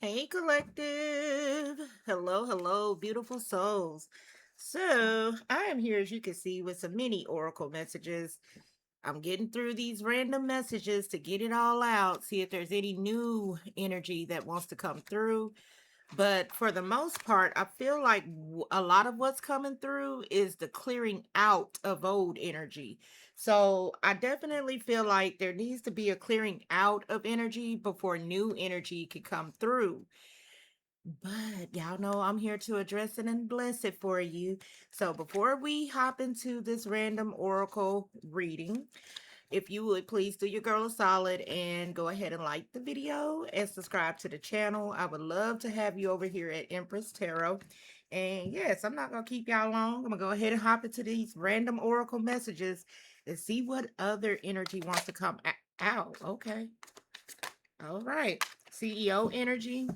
Hey, collective. Hello, hello, beautiful souls. So, I am here, as you can see, with some mini oracle messages. I'm getting through these random messages to get it all out, see if there's any new energy that wants to come through. But for the most part, I feel like a lot of what's coming through is the clearing out of old energy. So I definitely feel like there needs to be a clearing out of energy before new energy can come through. But y'all know I'm here to address it and bless it for you. So before we hop into this random oracle reading, if you would please do your girl a solid and go ahead and like the video and subscribe to the channel. I would love to have you over here at Empress Tarot. And yes, I'm not going to keep y'all long. I'm going to go ahead and hop into these random oracle messages and see what other energy wants to come out. Okay. All right. CEO energy.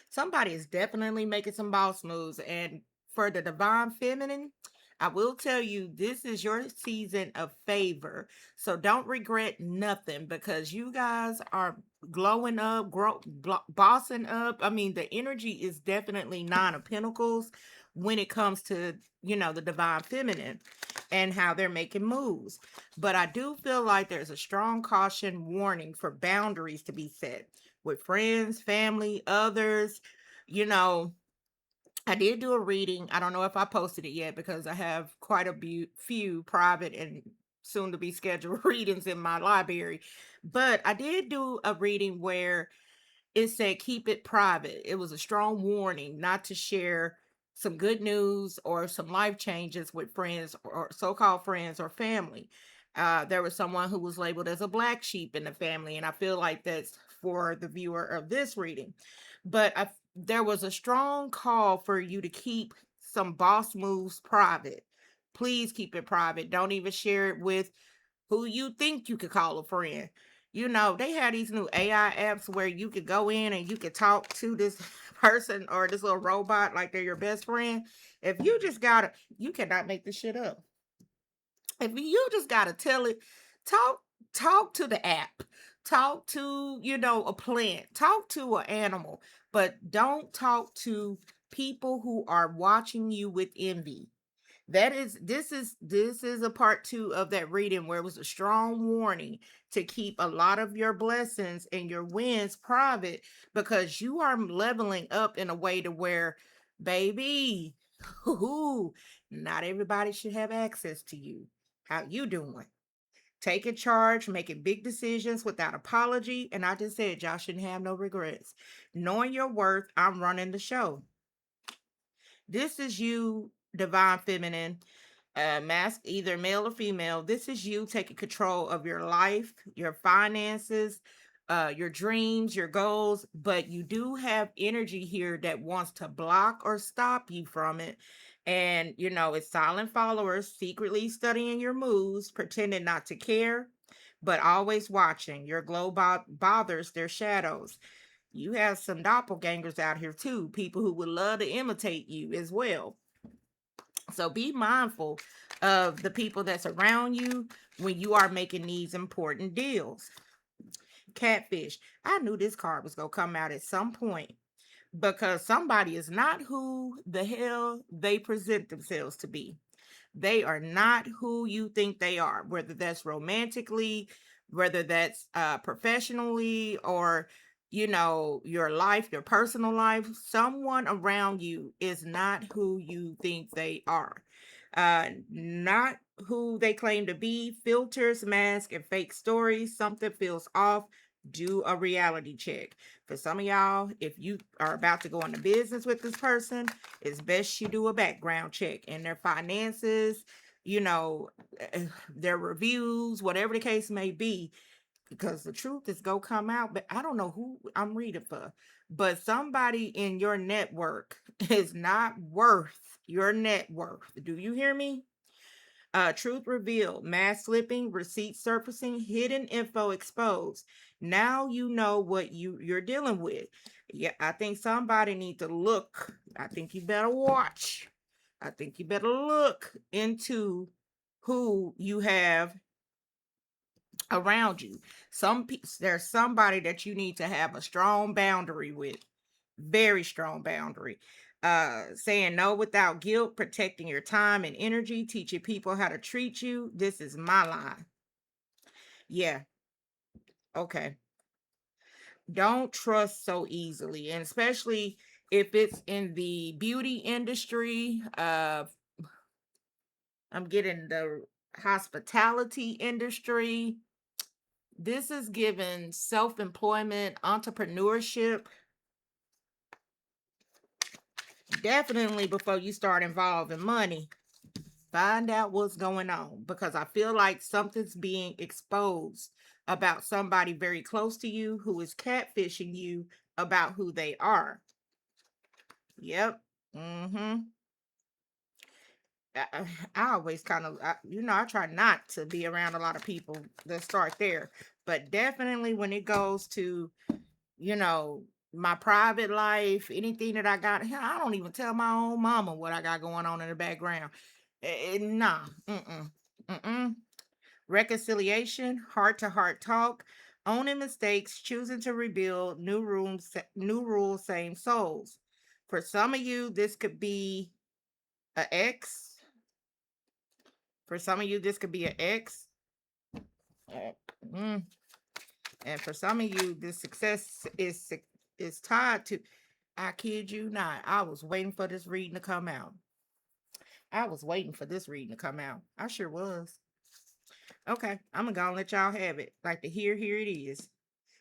Somebody is definitely making some boss moves. And for the divine feminine, I will tell you, this is your season of favor. So don't regret nothing because you guys are glowing up, bossing up. I mean, the energy is definitely Nine of Pentacles when it comes to, the divine feminine and how they're making moves. But I do feel like there's a strong caution warning for boundaries to be set with friends, family, others. You know, I did do a reading. I don't know if I posted it yet because I have quite a few private and soon to be scheduled readings in my library. But I did do a reading where it said keep it private. It was a strong warning not to share some good news or some life changes with friends or so-called friends or family. There was someone who was labeled as a black sheep in the family, and I feel like that's for the viewer of this reading. But there was a strong call for you to keep some boss moves private. Please keep it private. Don't even share it with who you think you could call a friend. They had these new AI apps where you could go in and you could talk to this person or this little robot like they're your best friend. If you just gotta, you cannot make this shit up. If you just gotta tell it, talk, talk to the app, talk to, a plant, talk to an animal, but don't talk to people who are watching you with envy. This is a part two of that reading where it was a strong warning to keep a lot of your blessings and your wins private because you are leveling up in a way to where, baby, not everybody should have access to you. How you doing? Taking charge, making big decisions without apology, and I just said y'all shouldn't have no regrets. Knowing your worth, I'm running the show. This is you, divine feminine, mask, either male or female. This is you taking control of your life, your finances, your dreams, your goals. But you do have energy here that wants to block or stop you from it. And, it's silent followers secretly studying your moves, pretending not to care, but always watching. Your glow bothers their shadows. You have some doppelgangers out here too, people who would love to imitate you as well. So be mindful of the people that's around you when you are making these important deals. Catfish. I knew this card was going to come out at some point because somebody is not who the hell they present themselves to be. They are not who you think they are, whether that's romantically, whether that's professionally, or your life, your personal life. Someone around you is not who you think they are, not who they claim to be. Filters, masks, and fake stories. Something feels off. Do a reality check. For some of y'all, if you are about to go into business with this person, it's best you do a background check and their finances, you know, their reviews, whatever the case may be, because the truth is go come out. But I don't know who I'm reading for, but somebody in your network is not worth your net worth. Do you hear me? Truth revealed, mask slipping, receipt surfacing, hidden info exposed. Now you know what you're dealing with. Yeah, I think somebody need to look. I think you better watch. I think you better look into who you have around you. There's somebody that you need to have a strong boundary with, very strong boundary. Saying no without guilt, protecting your time and energy, teaching people how to treat you. This is my line. Yeah, okay. Don't trust so easily, and especially if it's in the beauty industry. I'm getting the hospitality industry. This is given self-employment, entrepreneurship. Definitely before you start involving money, find out what's going on, because I feel like something's being exposed about somebody very close to you who is catfishing you about who they are. Yep. Mm-hmm. I always kind of, I try not to be around a lot of people that start there, but definitely when it goes to, you know, my private life, anything that I got, hell, I don't even tell my own mama what I got going on in the background. Nah, mm-mm. Reconciliation, heart to heart talk, owning mistakes, choosing to rebuild, new rules, same souls. For some of you, this could be an ex. For some of you, this could be an ex. Uh, mm. And for some of you, this success is tied to. I kid you not. I was waiting for this reading to come out. I was waiting for this reading to come out. I sure was. Okay, I'm gonna let y'all have it. Like the here it is.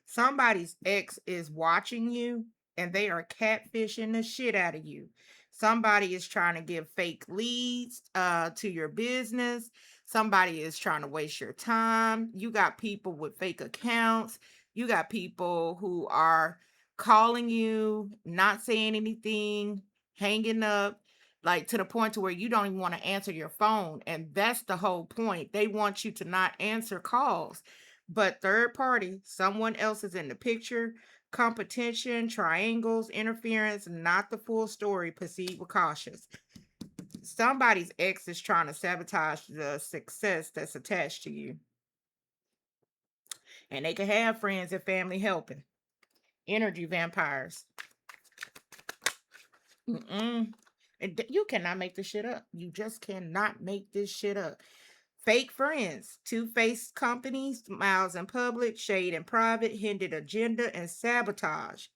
Somebody's ex is watching you and they are catfishing the shit out of you. Somebody is trying to give fake leads to your business. Somebody is trying to waste your time. You got people with fake accounts. You got people who are calling you, not saying anything, hanging up, like to the point to where you don't even want to answer your phone. And that's the whole point. They want you to not answer calls. But third party, someone else is in the picture. Competition, triangles, interference, not the full story. Proceed with caution. Somebody's ex is trying to sabotage the success that's attached to you. And they can have friends and family helping. Energy vampires. Mm-mm. You cannot make this shit up. You just cannot make this shit up. Fake friends, two-faced companies, smiles in public, shade in private, hinted agenda, and sabotage.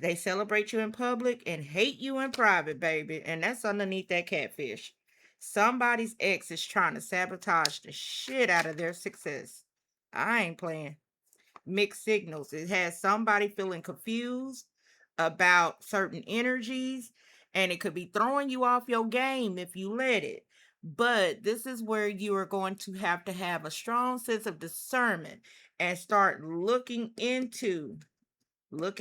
They celebrate you in public and hate you in private, baby. And that's underneath that catfish. Somebody's ex is trying to sabotage the shit out of their success. I ain't playing. Mixed signals. It has somebody feeling confused about certain energies, and it could be throwing you off your game if you let it. But this is where you are going to have a strong sense of discernment and start looking into the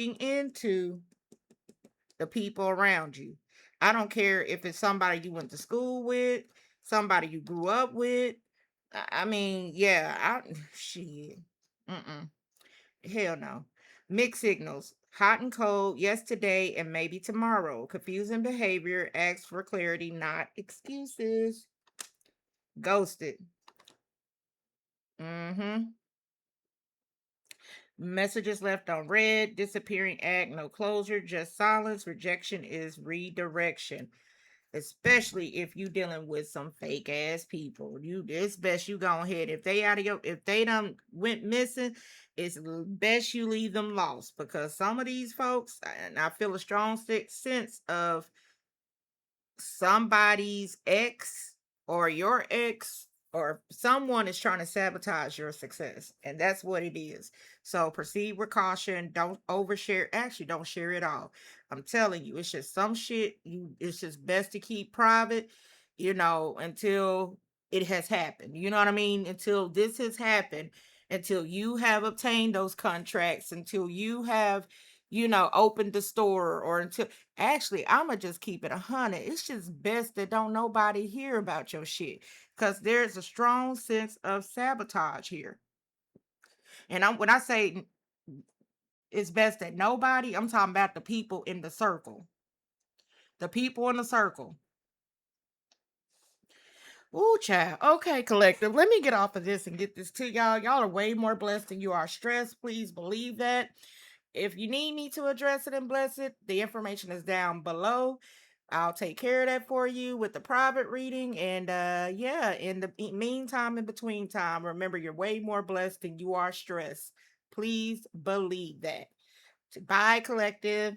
people around you. I don't care if it's somebody you went to school with, somebody you grew up with. I mean, yeah, shit. Mm-mm. Hell no. Mixed signals. Hot and cold, yes today and maybe tomorrow. Confusing behavior, asks for clarity, not excuses. Ghosted. Mm-hmm. Messages left on red, disappearing act, no closure, just silence. Rejection is redirection. Especially if you dealing with some fake ass people. It's best you go ahead. If they done went missing, it's best you leave them lost, because some of these folks, and I feel a strong sense of somebody's ex or your ex or someone is trying to sabotage your success, and that's what it is. So proceed with caution. Don't overshare. Actually, don't share it all. I'm telling you, it's just some shit it's just best to keep private, until it has happened. You know what I mean? Until this has happened, until you have obtained those contracts, until you have opened the store, or until. Actually, I'ma just keep it 100. It's just best that don't nobody hear about your shit, because there's a strong sense of sabotage here. And when I say it's best that nobody, I'm talking about the people in the circle. The people in the circle. Ooh, child. Okay, collective. Let me get off of this and get this to y'all. Y'all are way more blessed than you are stressed. Please believe that. If you need me to address it and bless it, the information is down below. I'll take care of that for you with the private reading. And yeah, in the meantime, in between time, remember you're way more blessed than you are stressed. Please believe that. Bye, collective.